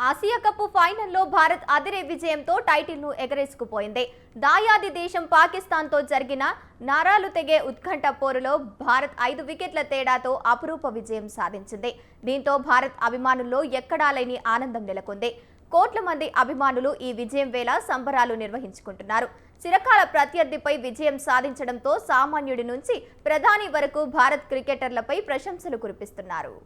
Asia cup ఫైనల్లో భారత్ అదిరే విజయంతో టైటిల్ను ఎగరేసుకుపోయింది. దాయాది దేశం పాకిస్తాన్తో జరిగిన నరాలు తెగే ఉత్కంఠ పోరులో భారత్ 5 వికెట్ల తేడాతో అపురూప విజయం సాధించింది. దీంతో భారత్ అభిమానుల్లో ఎక్కడా లేని ఆనందం నెలకొంది. కోట్ల మంది అభిమానులు ఈ విజయం వేళ సంబరాలు నిర్వహించుకుంటున్నారు. చిరకాల ప్రత్యర్థిపై విజయం సాధించడంతో సామాన్యుడి నుంచి ప్రధాని వరకు భారత్ క్రికెటర్లపై ప్రశంసలు కురిపిస్తున్నారు.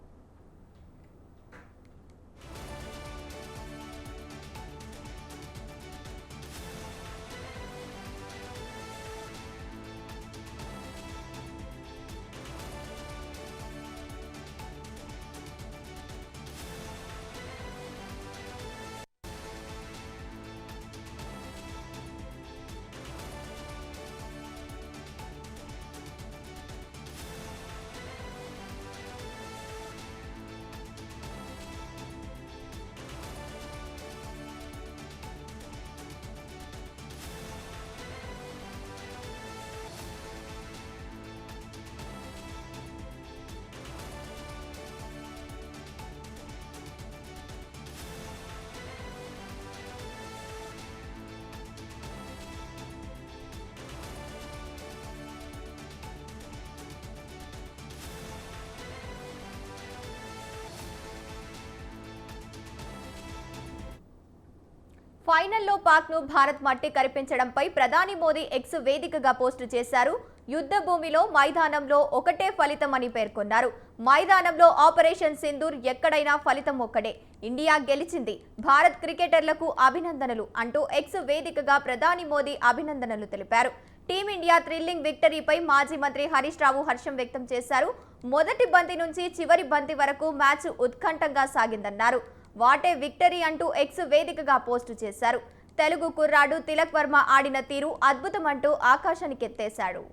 ఫైనల్లో పాక్ను భారత్ మట్టి కరిపించడంపై ప్రధాని మోదీ ఎక్స్ వేదికగా పోస్టు చేశారు. యుద్ధ భూమిలో మైదానంలో ఒకటే ఫలితం అని పేర్కొన్నారు. మైదానంలో ఆపరేషన్ సింధూర్ ఎక్కడైనా ఫలితం ఒక్కడే. ఇండియా గెలిచింది. భారత్ క్రికెటర్లకు అభినందనలు అంటూ ఎక్స్ వేదికగా ప్రధాని మోదీ అభినందనలు తెలిపారు. టీమిండియా థ్రిల్లింగ్ విక్టరీపై మాజీ మంత్రి హరీష్ రావు హర్షం వ్యక్తం చేశారు. మొదటి బంతి నుంచి చివరి బంతి వరకు మ్యాచ్ ఉత్కంఠంగా సాగిందన్నారు. వాటే విక్టరీ అంటూ ఎక్స్ వేదికగా పోస్టు చేశారు. తెలుగు కుర్రాడు తిలక్ వర్మ ఆడిన తీరు అద్భుతమంటూ ఆకాశానికెత్తేశాడు.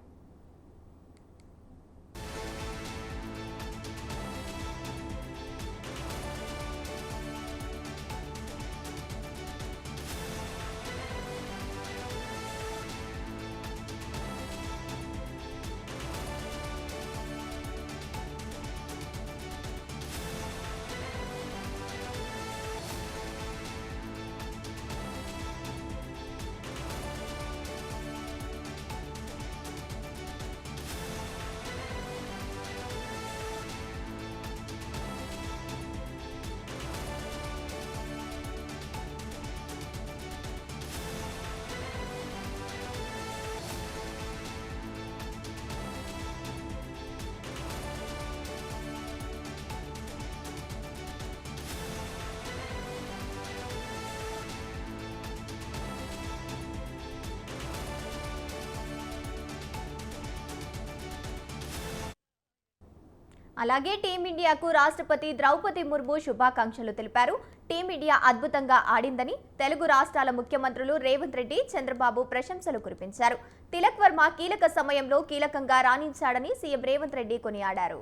అలాగే టీమిండియాకు రాష్ట్రపతి ద్రౌపది ముర్ము శుభాకాంక్షలు తెలిపారు. టీమిండియా అద్భుతంగా ఆడిందని తెలుగు రాష్ట్రాల ముఖ్యమంత్రులు రేవంత్ రెడ్డి, చంద్రబాబు ప్రశంసలు కురిపించారు. తిలక్ వర్మ కీలక సమయంలో కీలకంగా రాణించాడని సీఎం రేవంత్ రెడ్డి కొనియాడారు.